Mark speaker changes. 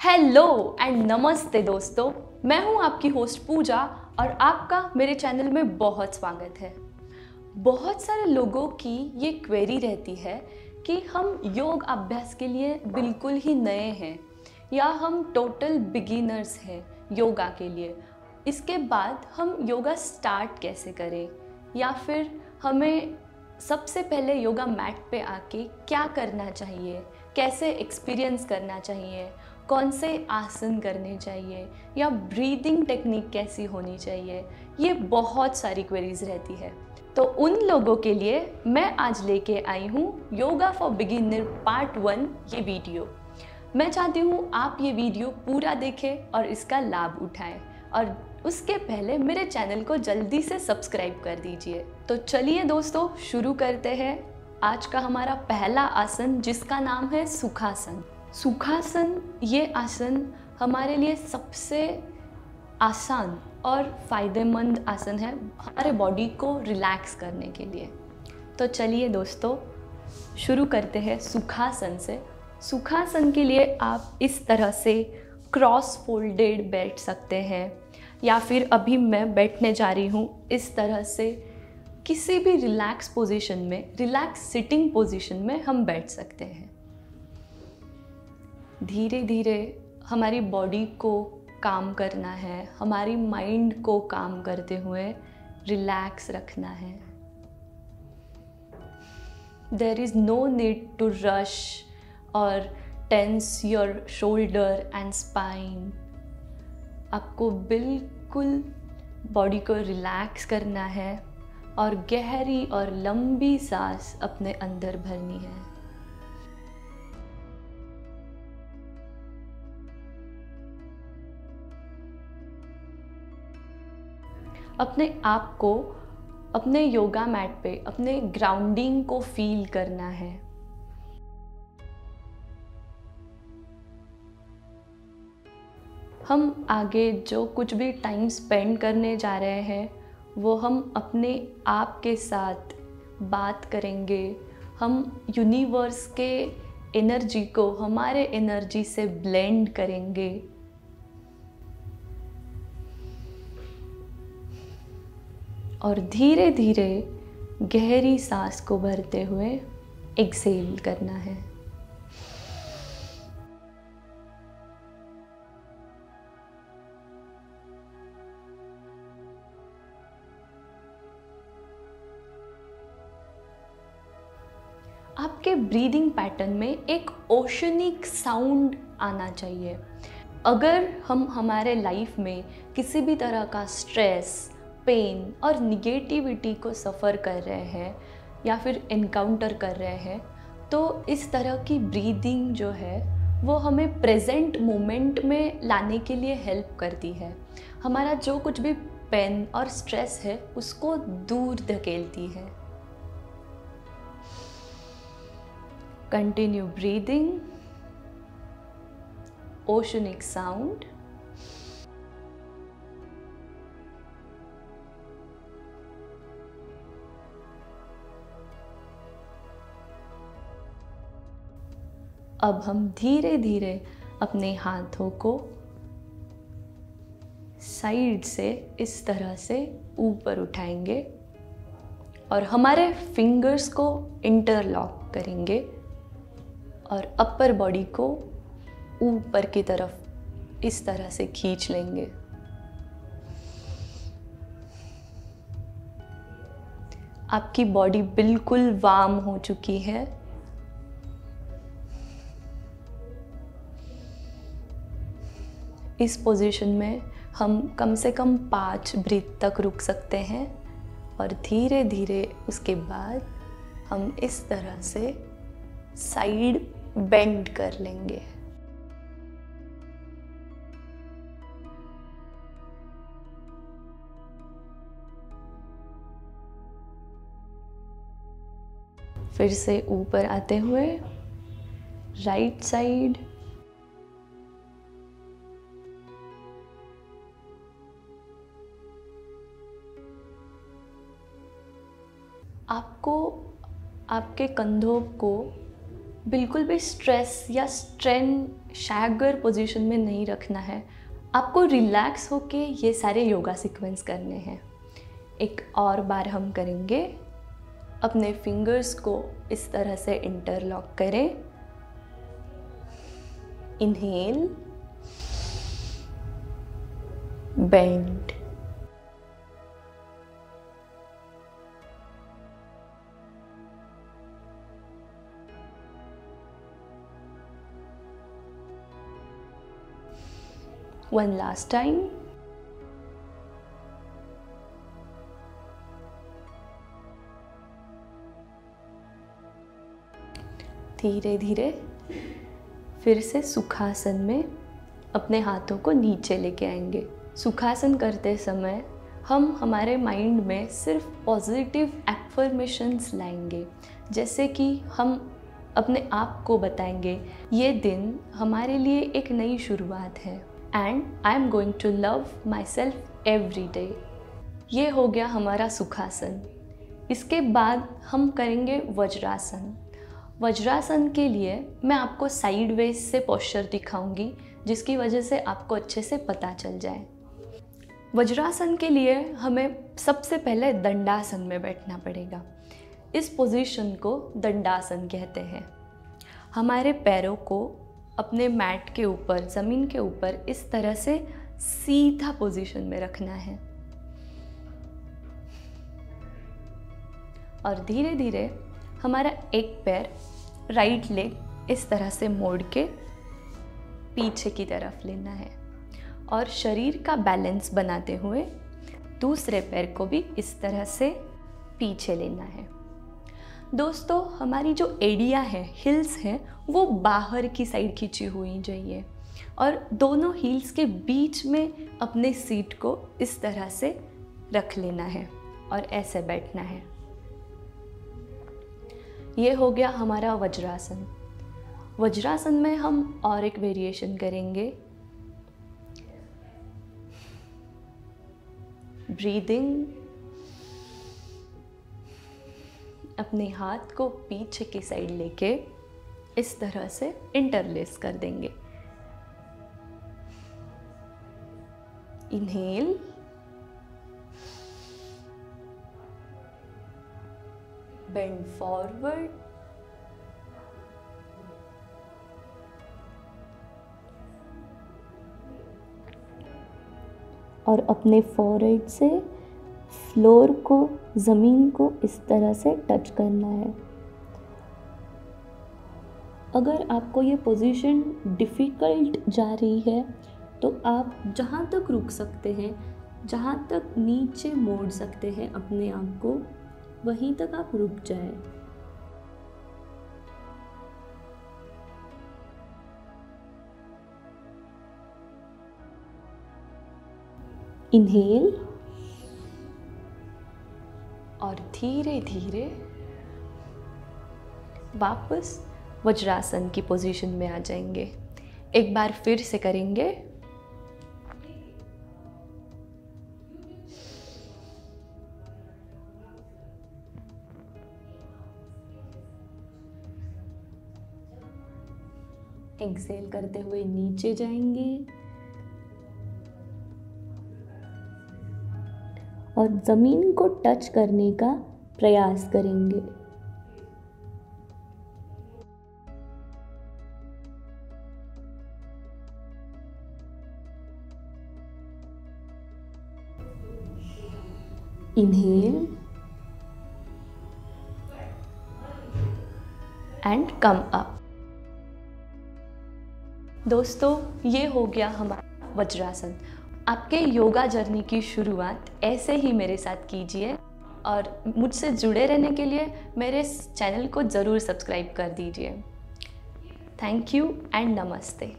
Speaker 1: Hello and नमस्ते दोस्तों, मैं हूं आपकी होस्ट पूजा और आपका मेरे चैनल में बहुत स्वागत है। बहुत सारे लोगों की ये क्वेरी रहती है कि हम योग अभ्यास के लिए बिल्कुल ही नए हैं या हम टोटल बिगिनर्स हैं योगा के लिए। इसके बाद हम योगा स्टार्ट कैसे करें या फिर हमें सबसे पहले योगा मैट पे आके क्या करना चाहिए, कैसे एक्सपीरियंस करना चाहिए, कौन से आसन करने चाहिए या ब्रीदिंग टेक्निक कैसी होनी चाहिए, ये बहुत सारी क्वेरीज रहती है। तो उन लोगों के लिए मैं आज लेके आई हूँ योगा फॉर बिगिनर पार्ट 1 ये वीडियो। मैं चाहती हूँ आप ये वीडियो पूरा देखें और इसका लाभ उठाएं और उसके पहले मेरे चैनल को जल्दी से सब्सक्राइब कर दीजिए। तो चलिए दोस्तों, शुरू करते हैं आज का हमारा पहला आसन, जिसका नाम है सुखासन। सुखासन ये आसन हमारे लिए सबसे आसान और फ़ायदेमंद आसन है हमारे बॉडी को रिलैक्स करने के लिए। तो चलिए दोस्तों, शुरू करते हैं सुखासन से। सुखासन के लिए आप इस तरह से क्रॉस फोल्डेड बैठ सकते हैं या फिर अभी मैं बैठने जा रही हूँ इस तरह से। किसी भी रिलैक्स पोजीशन में, रिलैक्स सिटिंग पोजीशन में हम बैठ सकते हैं। धीरे धीरे हमारी बॉडी को काम करना है, हमारी माइंड को काम करते हुए रिलैक्स रखना है। There is no need to rush और tense your shoulder and spine. आपको बिल्कुल बॉडी को रिलैक्स करना है और गहरी और लंबी सांस अपने अंदर भरनी है। अपने आप को अपने योगा मैट पे अपने ग्राउंडिंग को फील करना है। हम आगे जो कुछ भी टाइम स्पेंड करने जा रहे हैं वो हम अपने आप के साथ बात करेंगे। हम यूनिवर्स के एनर्जी को हमारे एनर्जी से ब्लेंड करेंगे। और धीरे धीरे गहरी सांस को भरते हुए एक्सेल करना है। आपके ब्रीदिंग पैटर्न में एक ओशनिक साउंड आना चाहिए। अगर हम हमारे लाइफ में किसी भी तरह का स्ट्रेस, पेन और निगेटिविटी को सफ़र कर रहे हैं या फिर इनकाउंटर कर रहे हैं, तो इस तरह की ब्रीदिंग जो है वो हमें प्रेजेंट मोमेंट में लाने के लिए हेल्प करती है। हमारा जो कुछ भी पेन और स्ट्रेस है उसको दूर धकेलती है। Continue breathing, oceanic sound. अब हम धीरे धीरे अपने हाथों को साइड से इस तरह से ऊपर उठाएंगे और हमारे फिंगर्स को इंटरलॉक करेंगे और अपर बॉडी को ऊपर की तरफ इस तरह से खींच लेंगे। आपकी बॉडी बिल्कुल वार्म हो चुकी है। इस पोजीशन में हम कम से कम 5 ब्रीथ तक रुक सकते हैं और धीरे धीरे उसके बाद हम इस तरह से साइड बेंड कर लेंगे। फिर से ऊपर आते हुए राइट साइड, आपको आपके कंधों को बिल्कुल भी स्ट्रेस या स्ट्रेन शैगर पोजीशन में नहीं रखना है। आपको रिलैक्स होके ये सारे योगा सीक्वेंस करने हैं। एक और बार हम करेंगे। अपने फिंगर्स को इस तरह से इंटरलॉक करें। Inhale, bend, one last time, धीरे धीरे फिर से सुखासन में अपने हाथों को नीचे लेके आएंगे। सुखासन करते समय हम हमारे माइंड में सिर्फ पॉजिटिव एफर्मेशंस लाएंगे, जैसे कि हम अपने आप को बताएंगे ये दिन हमारे लिए एक नई शुरुआत है and I am going to love myself every day. ये हो गया हमारा सुखासन। इसके बाद हम करेंगे वज्रासन। वज्रासन के लिए मैं आपको साइडवेज से पोस्चर दिखाऊंगी, जिसकी वजह से आपको अच्छे से पता चल जाए। वज्रासन के लिए हमें सबसे पहले दंडासन में बैठना पड़ेगा। इस पोजीशन को दंडासन कहते हैं। हमारे पैरों को अपने मैट के ऊपर, ज़मीन के ऊपर इस तरह से सीधा पोजीशन में रखना है और धीरे धीरे हमारा एक पैर, राइट लेग इस तरह से मोड़ के पीछे की तरफ लेना है और शरीर का बैलेंस बनाते हुए दूसरे पैर को भी इस तरह से पीछे लेना है। दोस्तों, हमारी जो एडिया है, हिल्स हैं, वो बाहर की साइड खींची हुई चाहिए और दोनों हील्स के बीच में अपने सीट को इस तरह से रख लेना है और ऐसे बैठना है। ये हो गया हमारा वज्रासन। वज्रासन में हम और एक वेरिएशन करेंगे। ब्रीदिंग, अपने हाथ को पीछे की साइड लेके इस तरह से इंटरलेस कर देंगे। इनहेल, बेंड फॉरवर्ड, और अपने फोरहेड से फ्लोर को, ज़मीन को इस तरह से टच करना है। अगर आपको ये पोजीशन डिफ़िकल्ट जा रही है तो आप जहाँ तक रुक सकते हैं, जहाँ तक नीचे मोड़ सकते हैं अपने आप को, वहीं तक आप रुक जाएं। इनहेल और धीरे धीरे वापस वज्रासन की पोजीशन में आ जाएंगे। एक बार फिर से करेंगे। एक्सेल करते हुए नीचे जाएंगे और ज़मीन को टच करने का प्रयास करेंगे। Inhale and come up. दोस्तों, ये हो गया हमारा वज्रासन। आपके योगा जर्नी की शुरुआत ऐसे ही मेरे साथ कीजिए और मुझसे जुड़े रहने के लिए मेरे चैनल को ज़रूर सब्सक्राइब कर दीजिए। थैंक यू एंड नमस्ते।